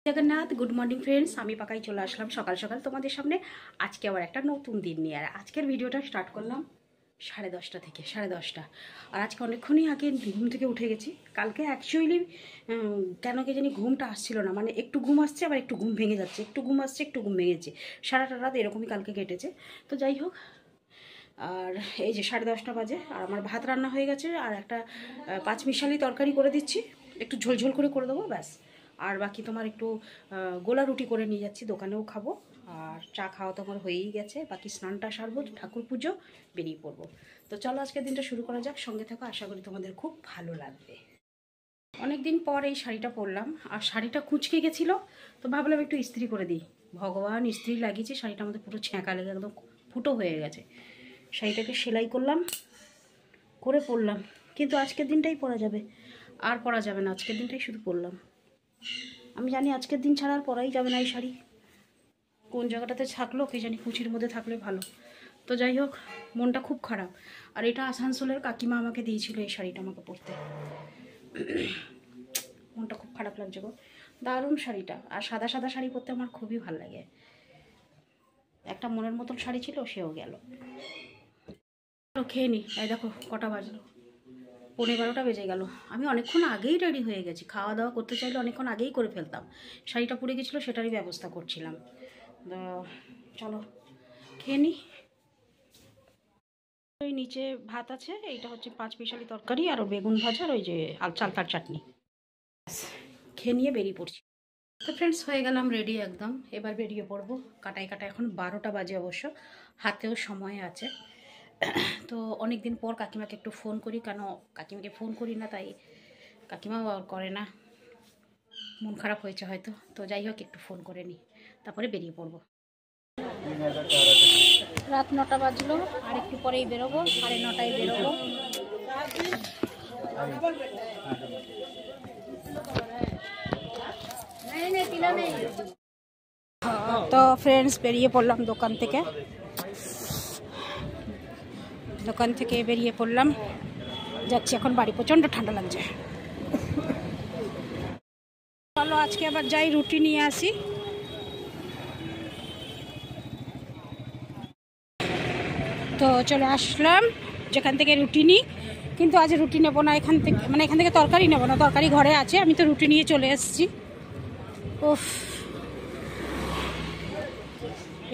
Jagannath good morning friends, আমি পাকাই চলে আসলাম সকাল সকাল তোমাদের সামনে। আজকে আবার একটা নতুন দিন নিয়ে আর আজকের ভিডিওটা স্টার্ট করলাম 10:30 থেকে 10:30। আর আজকে অনেকক্ষণই আগে ঘুম থেকে উঠে গেছি। কালকে অ্যাকচুয়ালি কেন কে জানি ঘুমটা আসছিল না, মানে একটু ঘুম আসছে আবার একটু ঘুম ভেঙে যাচ্ছে, একটু ঘুম আসছে একটু ঘুম ভেঙেছে, সারাটা রাত এরকমই কালকে কেটেছে। তো যাই হোক, আর এই যে 10:30 বাজে আর আমার ভাত রান্না হয়ে গেছে আর একটা পাঁচমিশালি তরকারি করে দিচ্ছি, একটু ঝোলঝোল করে দেবো ব্যাস। আর বাকি তোমার একটু গোলা রুটি করে নিয়ে যাচ্ছি, দোকানেও খাবো। আর চা খাওয়া তো আমার হয়েই গেছে, বাকি স্নানটা সারবো, ঠাকুর পুজো, বেরিয়ে পড়বো। তো চলো আজকের দিনটা শুরু করা যাক, সঙ্গে থাকো, আশা করি তোমাদের খুব ভালো লাগবে। অনেক দিন পর এই শাড়িটা পরলাম আর শাড়িটা কুঁচকে গেছিলো, তো ভাবলাম একটু ইস্ত্রি করে দিই। ভগবান, ইস্ত্রি লাগিয়েছি, শাড়িটা আমাদের পুরো ছ্যাঁকা লেগে একদম ফুটো হয়ে গেছে। শাড়িটাকে সেলাই করলাম, করে পরলাম, কিন্তু আজকের দিনটাই পরা যাবে, আর পরা যাবে না, আজকের দিনটাই শুধু পরলাম। আমি জানি আজকের দিন ছাড়া আর পরাই যাবে না এই শাড়ি, কোন জায়গাটাতে থাকলো কে জানি, কুচির মধ্যে থাকলে ভালো। তো যাই হোক, মনটা খুব খারাপ। আর এটা আসানসোলের কাকিমা আমাকে দিয়েছিল এই শাড়িটা আমাকে পরতে। মনটা খুব খারাপ লাগছে গো, দারুণ শাড়িটা। আর সাদা সাদা শাড়ি পরতে আমার খুবই ভালো লাগে। একটা মনের মতন শাড়ি ছিল, সেও গেল। খেয়ে নি, এই দেখো কটা বাজলো, 11:30 বেজে গেল। আমি অনেকক্ষণ আগেই রেডি হয়ে গেছি, খাওয়া দাওয়া করতে চাইলে অনেকক্ষণ আগেই করে ফেলতাম। শাড়িটা পুড়ে গেছিলো, সেটারই ব্যবস্থা করছিলাম। তো চলো খেয়ে নি। ওই নিচে ভাত আছে, এইটা হচ্ছে পাঁচমিশালি তরকারি আর বেগুন ভাজা আর ওই যে চালতার চাটনি। খেয়ে নিয়ে বেরিয়ে পড়ছি। তো ফ্রেন্ডস, হয়ে গেলাম রেডি একদম, এবার বেরিয়ে পড়বো। কাটাই এখন 12টা বাজে, অবশ্য হাতেও সময় আছে। তো অনেক দিন পর কাকিমাকে একটু ফোন করি, কেন কাকিমাকে ফোন করি না, তাই কাকিমাও করে না, মন খারাপ হয়েছে হয়তো। তো যাই হোক, একটু ফোন করে নিই, তারপরে বেরিয়ে পড়বো। রাত 9টা বাজলো, আর একটু পরেই বেরোবো, 9:30টায় বেরোবো। তো ফ্রেন্ডস, বেরিয়ে পড়লাম দোকান থেকে বেরিয়ে পড়লাম, যাচ্ছি এখন বাড়ি। প্রচণ্ড ঠান্ডা লাগছে। চলো আজকে আবার যাই, রুটি নিয়ে আসি। তো চলে আসলাম যেখান থেকে রুটি নিই, কিন্তু আজ রুটি নেবো না এখান থেকে, মানে এখান থেকে তরকারি নেবো না, তরকারি ঘরে আছে, আমি তো রুটি নিয়ে চলে এসেছি। উফ,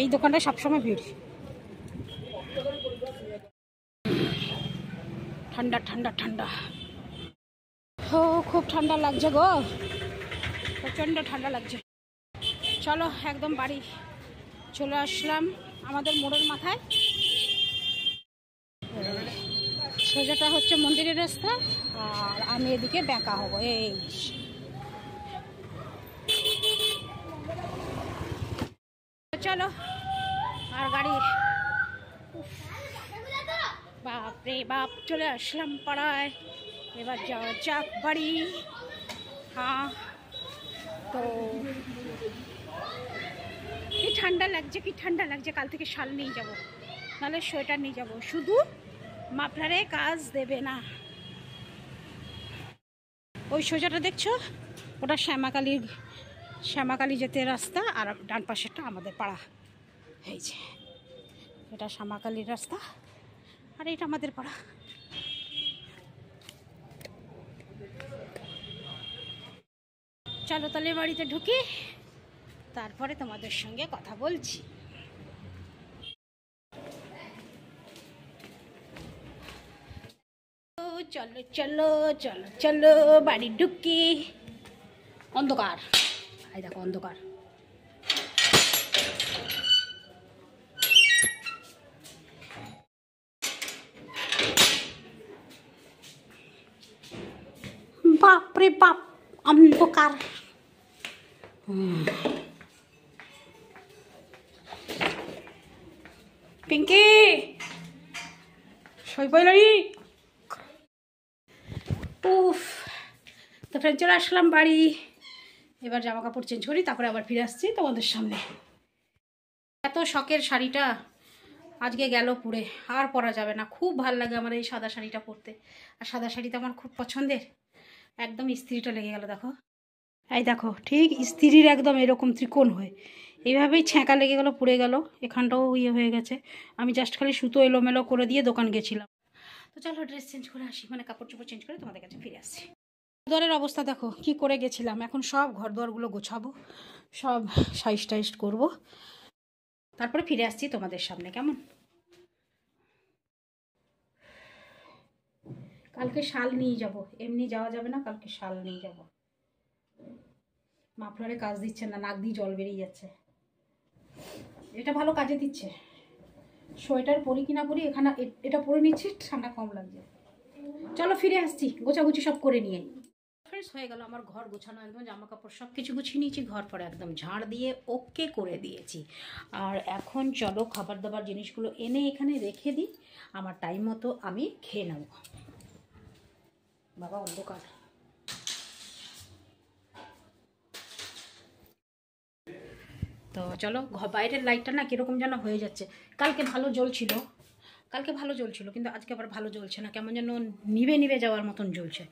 এই দোকানটা সবসময় ভিড়। ঠান্ডা ঠান্ডা ঠান্ডা, ও খুব ঠান্ডা লাগছে গো, প্রচণ্ড ঠান্ডা লাগছে। চলো একদম বাড়ি চলে আসলাম, আমাদের মোড়ের মাথায়। সোজাটা হচ্ছে মন্দিরের রাস্তা, আর আমি এদিকে বেঁকা হবো। এই চলো, আর গাড়ি, বাপরে বাপ, চলে আসলাম পাড়ায়। এবার যাওয়া যাক বাড়ি। হ্যাঁ, তো কি ঠান্ডা লাগছে, কি ঠান্ডা লাগছে। কাল থেকে শাল নিয়ে যাব, নাহলে সোয়েটার নিয়ে যাব, শুধু মাফলারে কাজ দেবে না। ওই সোজাটা দেখছো, ওটা শ্যামাকালী যেতে রাস্তা, আর ডান পাশেরটা আমাদের পাড়া। এই যে এটা শ্যামাকালীর রাস্তা, আর এটা আমাদের পাড়া। চলো তাহলে বাড়িতে ঢুকি, তারপরে তোমাদের সঙ্গে কথা বলছি। চলো চলো চলো চলো বাড়ি ঢুকি। অন্ধকার, এই দেখো অন্ধকার। বাপরে বাপ, অন্ধকার। পিঙ্কি সই পয়লারি। উফ, তো ফ্রেন্ড চলে আসলাম বাড়ি। এবার জামা কাপড় চেঞ্জ করি, তারপরে আবার ফিরে আসছি তোমাদের সামনে। এত শখের শাড়িটা আজকে গেল পুড়ে, আর পরা যাবে না। খুব ভাল লাগে আমার এই সাদা শাড়িটা পরতে, আর সাদা শাড়িটা আমার খুব পছন্দের। একদম ইস্ত্রিটা লেগে গেল, দেখো এই দেখো ঠিক স্ত্রীর একদম এরকম ত্রিকোণ হয়, এইভাবেই ছ্যাঁকা লেগে গেল, পুড়ে গেল, এখানটাও ইয়ে হয়ে গেছে। আমি জাস্ট খালি সুতো এলোমেলো করে দিয়ে দোকান গেছিলাম। তো চলো ড্রেস চেঞ্জ করে আসি, মানে কাপড় চোপড় চেঞ্জ করে তোমাদের কাছে ফিরে আসছি। ঘরের অবস্থা দেখো কি করে গেছিলাম, এখন সব ঘর দুয়ারগুলো গোছাবো, সব সাইজ টাইজ করবো, তারপরে ফিরে আসছি তোমাদের সামনে। কেমন? কালকে শাল নিয়ে যাব, এমনি যাওয়া যাবে না, কালকে শাল নিয়ে যাব। মাফলারে কাজ দিচ্ছে না, নাক দিয়ে জল বেরিয়ে যাচ্ছে। এটা ভালো কাজে দিচ্ছে। সোয়েটার পরি কিনা পরি, এখানে এটা পরে নিচ্ছি, ঠান্ডা কম লাগছে। চলো ফিরে আসছি গোছাগুছি সব করে নিয়ে। ফ্রেশ হয়ে গেল আমার ঘর গোছানো, একদম জামা কাপড় সব কিছু গুছিয়ে নিয়েছি, ঘর পরে একদম ঝাড় দিয়ে ওকে করে দিয়েছি। আর এখন চলো খাবার দাবার জিনিসগুলো এনে এখানে রেখে দিই, আমার টাইম মতো আমি খেয়ে নেব। বাবা অন্ধকার। তো চলো, বাইরের লাইটটা না কীরকম যেন হয়ে যাচ্ছে। কালকে ভালো জ্বলছিল, কিন্তু আজকে আবার ভালো জ্বলছে না, কেমন যেন নিভে নিভে যাওয়ার মতন জ্বলছে।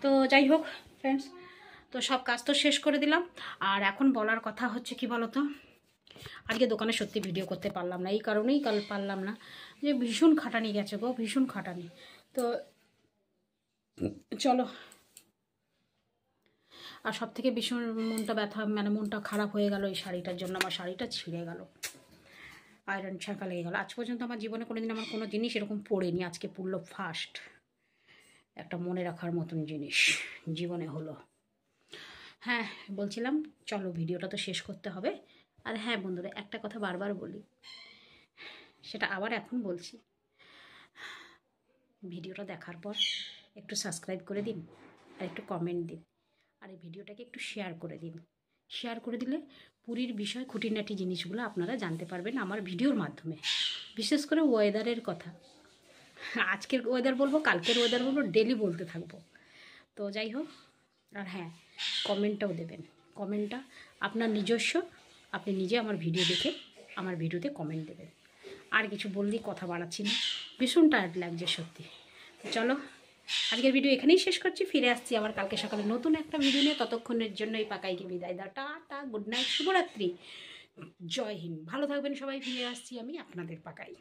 তো যাই হোক ফ্রেন্ডস, তো সব কাজ তো শেষ করে দিলাম। আর এখন বলার কথা হচ্ছে কি বলো তো, আজকে দোকানে সত্যি ভিডিও করতে পারলাম না, এই কারণেই কাল পারলাম না যে ভীষণ খাটানি গেছে গো, ভীষণ খাটানি। তো চলো, আর সব থেকে ভীষণ মনটা ব্যথা, মানে মনটা খারাপ হয়ে গেল এই শাড়িটার জন্য। আমার শাড়িটা ছিঁড়ে গেল, আয়রন ছাঁকা লেগে গেল। আজ পর্যন্ত আমার জীবনে কোনোদিন আমার কোনো জিনিস এরকম পড়েনি, আজকে পড়লো ফার্স্ট। একটা মনে রাখার মতন জিনিস জীবনে হলো। হ্যাঁ বলছিলাম, চলো ভিডিওটা তো শেষ করতে হবে। আর হ্যাঁ বন্ধুরা, একটা কথা বারবার বলি, সেটা আবার এখন বলছি, ভিডিওটা দেখার পর একটু সাবস্ক্রাইব করে দিন, আর একটু কমেন্ট দিন, আর এই ভিডিওটাকে একটু শেয়ার করে দিন। শেয়ার করে দিলে পুরীর বিষয় খুঁটিনাটি জিনিসগুলো আপনারা জানতে পারবেন আমার ভিডিওর মাধ্যমে। বিশেষ করে ওয়েদারের কথা, আজকের ওয়েদার বলবো, কালকের ওয়েদার বলবো, ডেলি বলতে থাকবো। তো যাই হোক, আর হ্যাঁ কমেন্টটাও দেবেন। কমেন্টটা আপনার নিজস্ব, আপনি নিজে আমার ভিডিও দেখে আমার ভিডিওতে কমেন্ট দেবেন। আর কিছু বললেই কথা বাড়াচ্ছি না, ভীষণ টায়ার্ড লাগছে সত্যি। তো চলো আজকের ভিডিও এখানেই শেষ করছি, ফিরে আসছি আবার কালকে সকালে নতুন একটা ভিডিও নিয়ে। ততক্ষণের জন্য এই পাকাইকে বিদায় দাও, টাটা, গুড নাইট, শুভরাত্রি, জয় হিন্দ, ভালো থাকবেন সবাই। ফিরে আসছি আমি আপনাদের পাকাই।